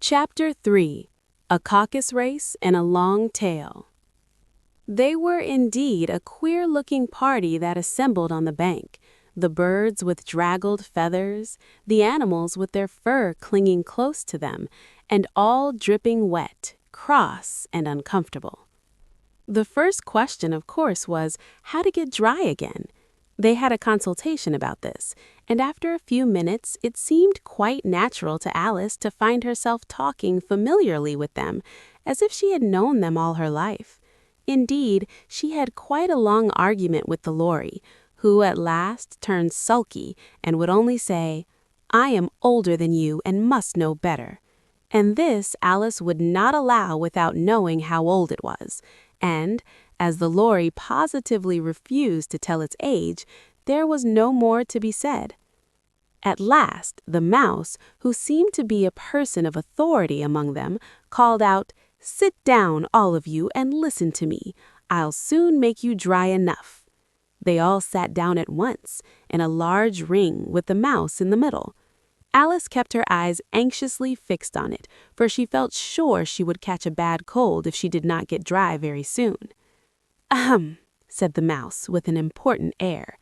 Chapter 3. A Caucus Race and a Long Tail. They were indeed a queer-looking party that assembled on the bank, the birds with draggled feathers, the animals with their fur clinging close to them, and all dripping wet, cross, and uncomfortable. The first question, of course, was how to get dry again. They had a consultation about this, and after a few minutes it seemed quite natural to Alice to find herself talking familiarly with them, as if she had known them all her life. Indeed, she had quite a long argument with the Lory, who at last turned sulky and would only say, "I am older than you and must know better." And this Alice would not allow without knowing how old it was, and, as the Lory positively refused to tell its age, there was no more to be said. At last, the Mouse, who seemed to be a person of authority among them, called out, "Sit down, all of you, and listen to me. I'll soon make you dry enough." They all sat down at once, in a large ring with the Mouse in the middle. Alice kept her eyes anxiously fixed on it, for she felt sure she would catch a bad cold if she did not get dry very soon. "Ahem," said the Mouse with an important air.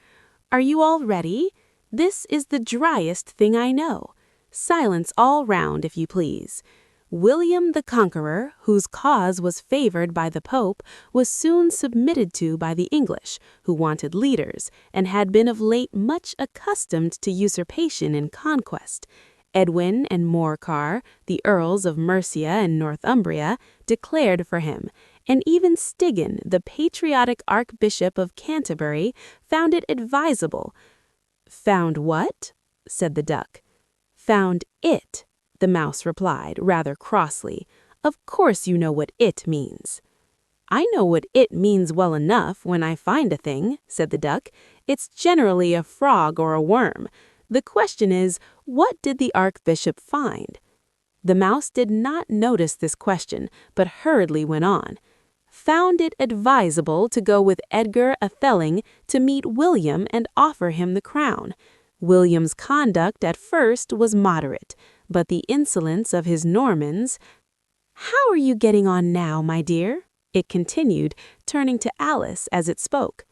"Are you all ready? This is the driest thing I know. Silence all round, if you please. William the Conqueror, whose cause was favored by the Pope, was soon submitted to by the English, who wanted leaders, and had been of late much accustomed to usurpation and conquest. Edwin and Morcar, the Earls of Mercia and Northumbria, declared for him, and even Stigand, the patriotic Archbishop of Canterbury, found it advisable." "Found what?" said the Duck. "Found it," the Mouse replied, rather crossly. "Of course you know what it means." "I know what it means well enough when I find a thing," said the Duck. "It's generally a frog or a worm. The question is, what did the Archbishop find?" The Mouse did not notice this question, but hurriedly went on. "Found it advisable to go with Edgar Atheling to meet William and offer him the crown. William's conduct at first was moderate, but the insolence of his Normans—" "How are you getting on now, my dear?" it continued, turning to Alice as it spoke.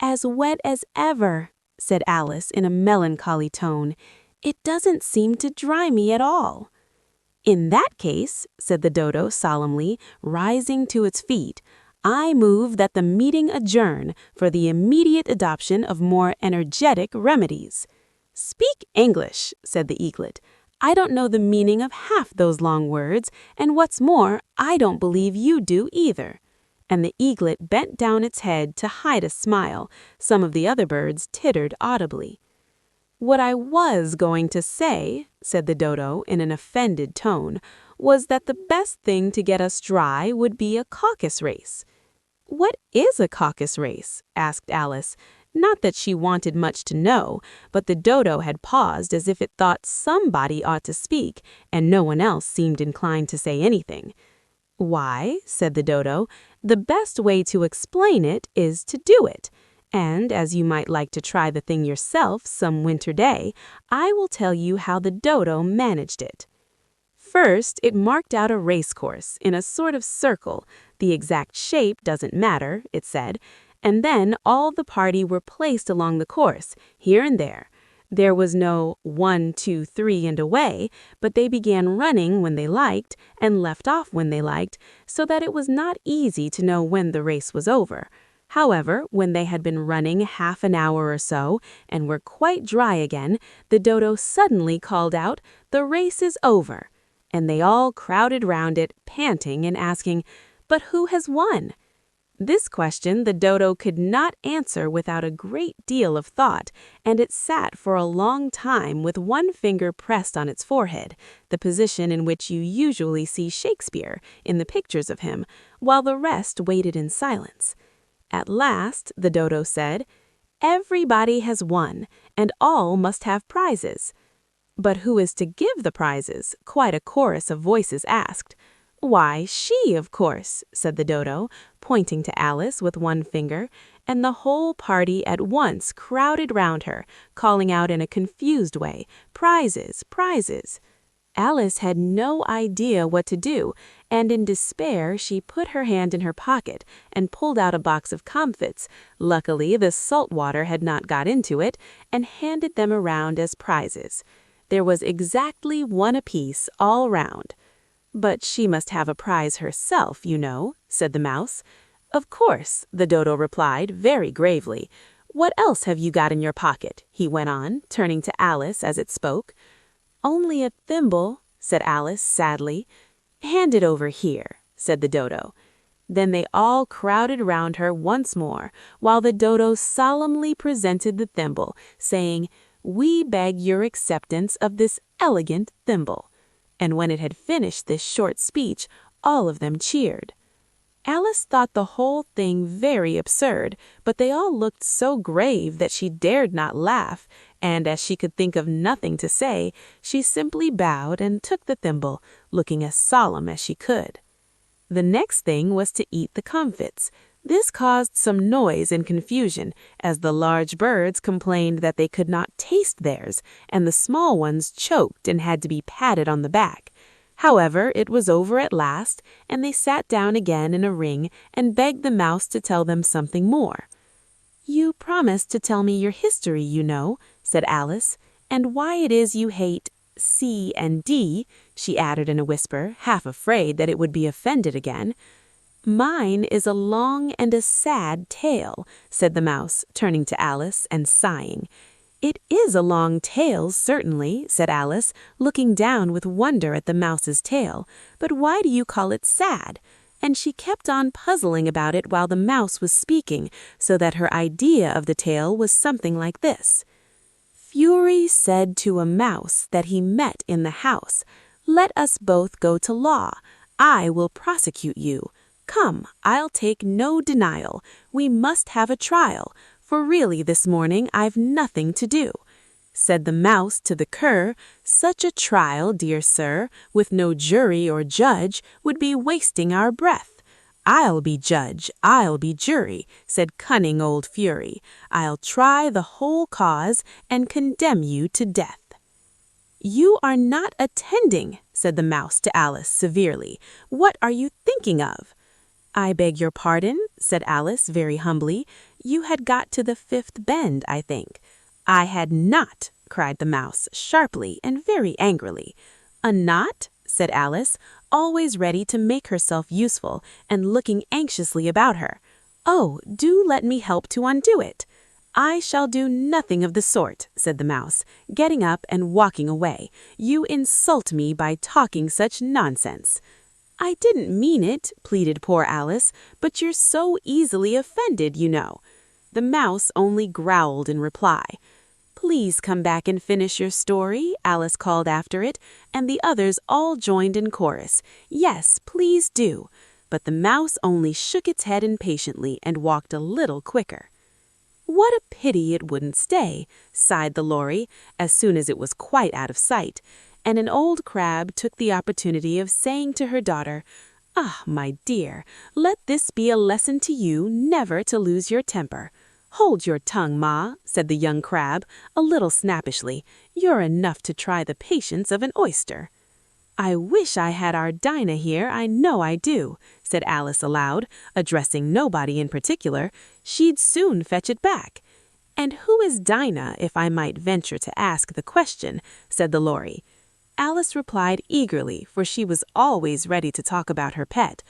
"As wet as ever," said Alice in a melancholy tone. "It doesn't seem to dry me at all." "In that case," said the Dodo solemnly, rising to its feet, "I move that the meeting adjourn for the immediate adoption of more energetic remedies." "Speak English," said the Eaglet. "I don't know the meaning of half those long words, and what's more, I don't believe you do either." And the Eaglet bent down its head to hide a smile. Some of the other birds tittered audibly. "What I was going to say," said the Dodo in an offended tone, "was that the best thing to get us dry would be a caucus race." "What is a caucus race?" asked Alice. Not that she wanted much to know, but the Dodo had paused as if it thought somebody ought to speak, and no one else seemed inclined to say anything. "Why," said the Dodo, "the best way to explain it is to do it. And as you might like to try the thing yourself some winter day, I will tell you how the Dodo managed it. First, it marked out a race course in a sort of circle. The exact shape doesn't matter, it said. And then all the party were placed along the course, here and there. There was no 1, 2, 3 and away, but they began running when they liked and left off when they liked, so that it was not easy to know when the race was over. However, when they had been running half an hour or so and were quite dry again, the Dodo suddenly called out, "The race is over!" And they all crowded round it, panting and asking, "But who has won?" This question the Dodo could not answer without a great deal of thought, and it sat for a long time with one finger pressed on its forehead, the position in which you usually see Shakespeare in the pictures of him, while the rest waited in silence. At last, the Dodo said, "Everybody has won, and all must have prizes." "But who is to give the prizes?" quite a chorus of voices asked. "Why, she, of course," said the Dodo, pointing to Alice with one finger, and the whole party at once crowded round her, calling out in a confused way, "Prizes, prizes!" Alice had no idea what to do, and in despair she put her hand in her pocket and pulled out a box of comfits. Luckily, the salt water had not got into it, and handed them around as prizes. There was exactly one apiece all round. "But she must have a prize herself, you know," said the mouse. "Of course," the dodo replied very gravely. "What else have you got in your pocket?" he went on, turning to Alice as it spoke. "Only a thimble," said Alice sadly. "Hand it over here," said the dodo. Then they all crowded round her once more, while the dodo solemnly presented the thimble, saying, "We beg your acceptance of this elegant thimble." And when it had finished this short speech, all of them cheered. Alice thought the whole thing very absurd, but they all looked so grave that she dared not laugh, and as she could think of nothing to say, she simply bowed and took the thimble, looking as solemn as she could. The next thing was to eat the comfits. This caused some noise and confusion, as the large birds complained that they could not taste theirs, and the small ones choked and had to be patted on the back. However, it was over at last, and they sat down again in a ring and begged the mouse to tell them something more. "You promised to tell me your history, you know," said Alice, "and why it is you hate C and D," she added in a whisper, half afraid that it would be offended again. "Mine is a long and a sad tale," said the mouse, turning to Alice and sighing. "It is a long tale, certainly," said Alice, looking down with wonder at the mouse's tail. "But why do you call it sad?" And she kept on puzzling about it while the mouse was speaking, so that her idea of the tale was something like this. "Fury said to a mouse that he met in the house, 'Let us both go to law. I will prosecute you. Come, I'll take no denial. We must have a trial, for really this morning I've nothing to do.' Said the mouse to the cur, 'Such a trial, dear sir, with no jury or judge, would be wasting our breath.' 'I'll be judge, I'll be jury,' said cunning old Fury. 'I'll try the whole cause and condemn you to death.'" "You are not attending," said the mouse to Alice severely. "What are you thinking of?" "I beg your pardon," said Alice very humbly. "You had got to the fifth bend, I think." "I had not," cried the mouse sharply and very angrily. "A knot?" said Alice, always ready to make herself useful and looking anxiously about her. "Oh, do let me help to undo it." "I shall do nothing of the sort," said the mouse, getting up and walking away. "You insult me by talking such nonsense." "I didn't mean it," pleaded poor Alice, "but you're so easily offended, you know." The mouse only growled in reply. "Please come back and finish your story," Alice called after it, and the others all joined in chorus. "Yes, please do." But the mouse only shook its head impatiently and walked a little quicker. "What a pity it wouldn't stay," sighed the lory, as soon as it was quite out of sight, and an old crab took the opportunity of saying to her daughter, "Ah, my dear, let this be a lesson to you never to lose your temper." "Hold your tongue, Ma," said the young crab, a little snappishly. "You're enough to try the patience of an oyster." "I wish I had our Dinah here, I know I do," said Alice aloud, addressing nobody in particular. "She'd soon fetch it back." "And who is Dinah, if I might venture to ask the question?" said the lory. Alice replied eagerly, for she was always ready to talk about her pet.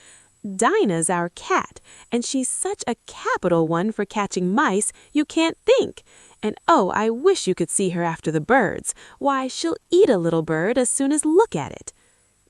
"Dinah's our cat, and she's such a capital one for catching mice you can't think. And oh, I wish you could see her after the birds. Why, she'll eat a little bird as soon as look at it."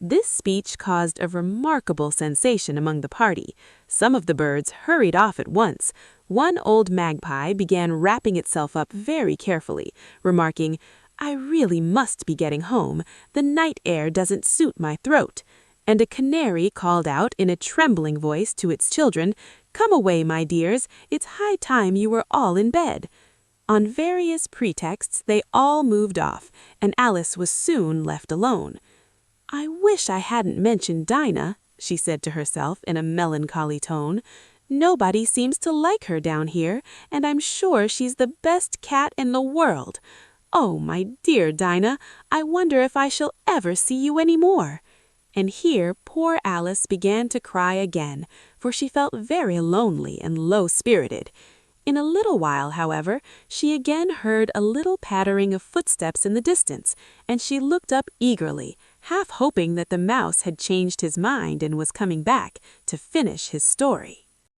This speech caused a remarkable sensation among the party. Some of the birds hurried off at once. One old magpie began wrapping itself up very carefully, remarking, "I really must be getting home. The night air doesn't suit my throat." And a canary called out in a trembling voice to its children, "Come away, my dears, it's high time you were all in bed." On various pretexts they all moved off, and Alice was soon left alone. "I wish I hadn't mentioned Dinah," she said to herself in a melancholy tone. "Nobody seems to like her down here, and I'm sure she's the best cat in the world. "Oh, my dear Dinah, I wonder if I shall ever see you any more." And here poor Alice began to cry again, for she felt very lonely and low-spirited. In a little while, however, she again heard a little pattering of footsteps in the distance, and she looked up eagerly, half hoping that the mouse had changed his mind and was coming back to finish his story.